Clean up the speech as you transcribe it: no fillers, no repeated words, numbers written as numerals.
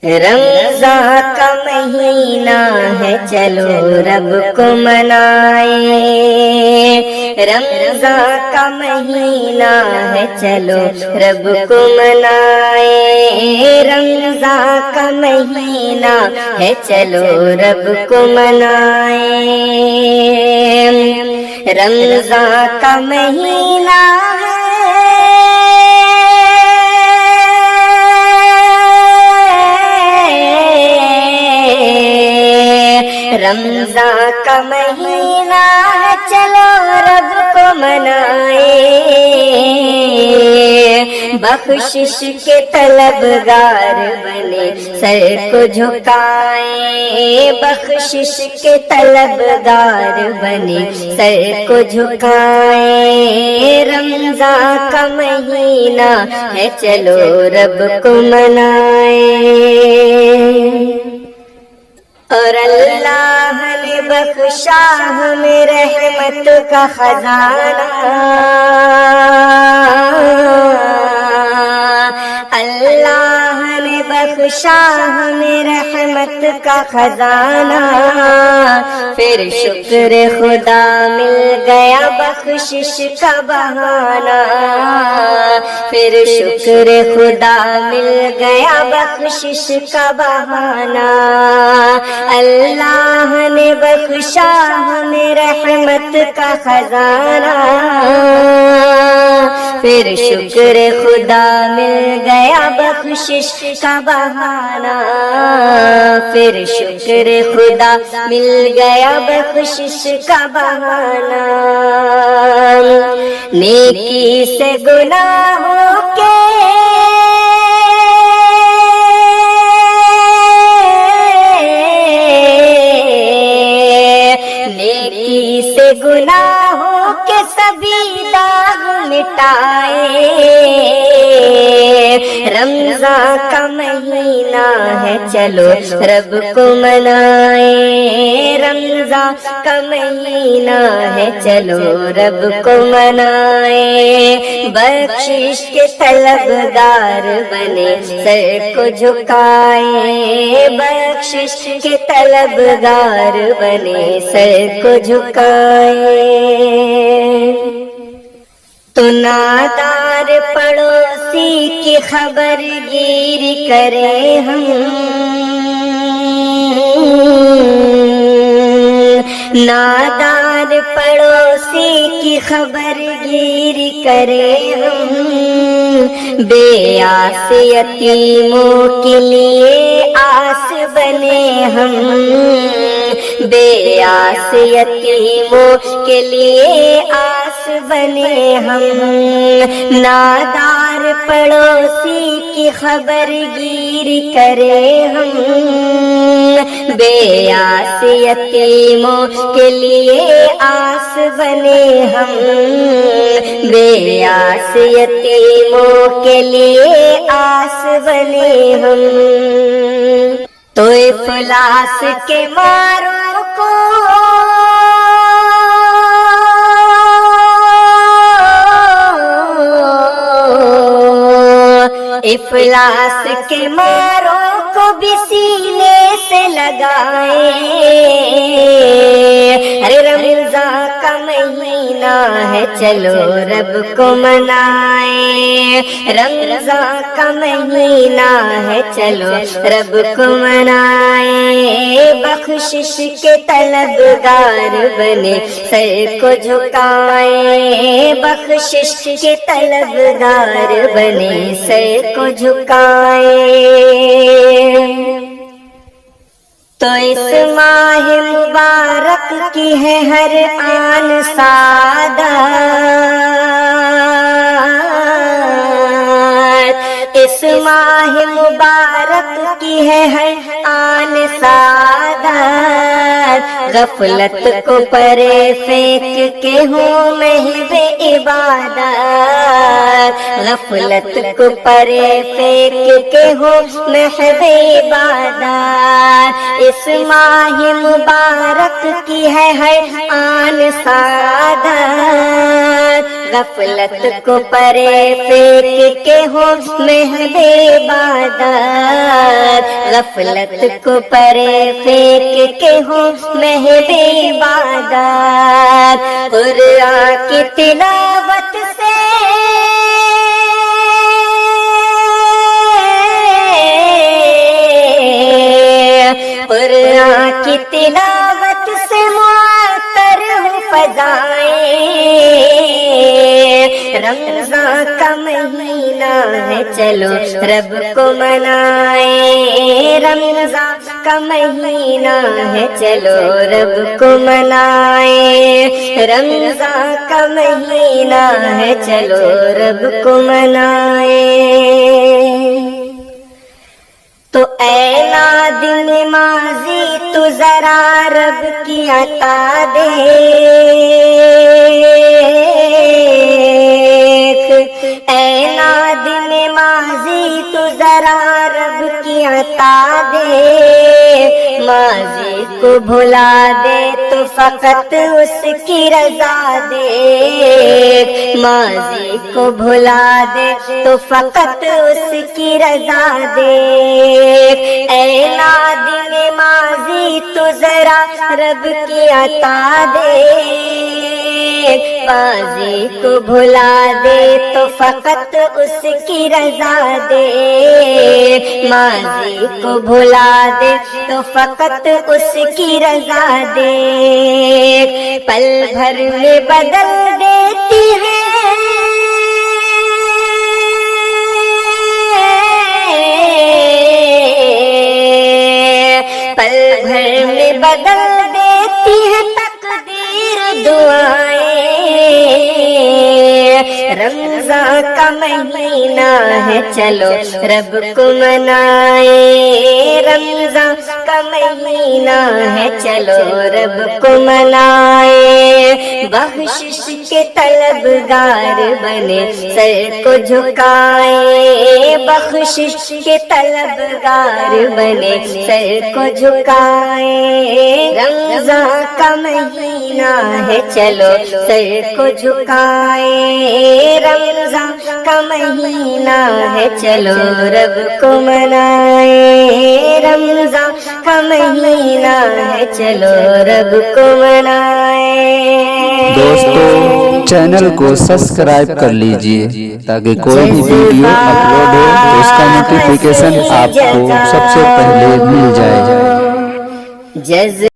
رمضان کا مہینہ ہے چلو رب کو منائیں، رمضان کا مہینہ ہے چلو رب کو منائیں، رمضان کا مہینہ ہے چلو رب کو منائیں، رمضان کا مہینہ رمضان کا مہینہ ہے چلو رب کو منائیں، بخشش کے طلبگار بنے سر کو جھکائیں، بخشش کے طلبگار بنے سر کو جھکائیں، رمضان کا مہینہ ہے چلو رب کو منائیں، اور اللہ نے بخشا ہمیں رحمت کا خزانہ، اللہ نے بخشا ہمیں رحمت کا خزانہ، پھر شکر خدا مل گیا بخشش کا بہانہ، پھر شکر خدا مل گیا بخشش کا بہانہ، اللہ نے بخشا ہمیں رحمت کا خزانہ، پھر شکر خدا مل گیا بخشش کا بہانہ، پھر شکر خدا مل گیا بخشش کا بہانہ، نیکی سے گناہوں کے گناہوں کے سبھی داغ مٹائے، رمضان کا مہینہ ہے چلو رب کو منائیں، رمضان کا مہینہ ہے چلو رب کو منائیں، بخشش کے طلبگار بنے سر کو جھکائیں، بخشش کے طلبگار بنے سر کو جھکائیں، تو نادار پڑوسی کی خبر گیری کریں ہم، نادار پڑوسی کی خبر گیری کریں ہم، بے آس یتیموں کے لیے آس بنے ہم، بے آس یتیموں کے لیے آس بنے ہم، نادار پڑوسی کی خبر گیری کریں ہم، بے آس یتیموں کے لیے آس بنے ہم، بے آس یتیموں کے لیے آس بنے ہم، تو افلاس کے ماروں کو افلاس کے ماروں کو بھی سینے سے لگائیں، ارے رمضان کا مہینہ ہے چلو رب کو منائیں، رمضان کا مہینہ ہے چلو رب کو منائیں، بخشش کے طلبگار بنے سر کو جھکائیں، بخشش کے طلبگار بنے سر کو جھکائیں، تو اس ماہ مبارک کی ہے ہر آن سعادت، اس ماہ مبارک کی ہے ہر آن سعادت، غفلت کو پرے پھینک کے ہوں محو عبادت، غفلت کو پرے پھینک کے ہوں محو عبادت، اس ماہ مبارک کی ہے ہر آن سعادت، غفلت کو پرے پھینک کے ہو محو عبادت، غفلت کو پرے پھینک کے ہو محو عبادت، قرآن کی تلاوت سے قرآن کی تلاوت سے معطر ہو فضائیں، رمضان کا مہینہ ہے چلو رب کو منائیں، رمضان کا مہینہ ہے چلو رب کو منائیں، رمضان کا مہینہ ہے چلو رب کو منائیں۔ تو اے نادم ماضی تو ذرا رب کی عطا دیکھ، اے نادم ماضی تو ذرا رب کی عطا دیکھ، ماضی کو بھلا دے تو فقط اس کی رضا دیکھ، ماضی کو بھلا دے تو فقط اس کی رضا دیکھ، اے نادم ماضی تو ذرا رب کی عطا دیکھ، ماضی کو بھلا دے تو فقط اس کی رضا دیکھ، ماضی کو بھلا دے تو فقط اس کی رضا دیکھ، پل بھر میں بدل دیتی ہے پل بھر میں بدل دیتی ہے تقدیر دعائیں، رمضان کا مہینہ ہے چلو رب کو منائیں، رمضان کا مہینہ ہے چلو رب کو منائیں، بخشش کے طلبگار بنے سر کو جھکائیں، بخشش کے طلبگار بنے سر کو جھکائیں، رمضان کا مہینہ ہے چلو سر کو جھکائیں، رمضان کا مہینہ ہے چلو رب کو منائیں، رمضان کا مہینہ ہے چلو رب کو منائیں۔ دوستو چینل کو سبسکرائب کر لیجئے تاکہ کوئی بھی ویڈیو اپلوڈ ہو تو اس کا نوٹیفیکیشن آپ کو سب سے پہلے مل جائے۔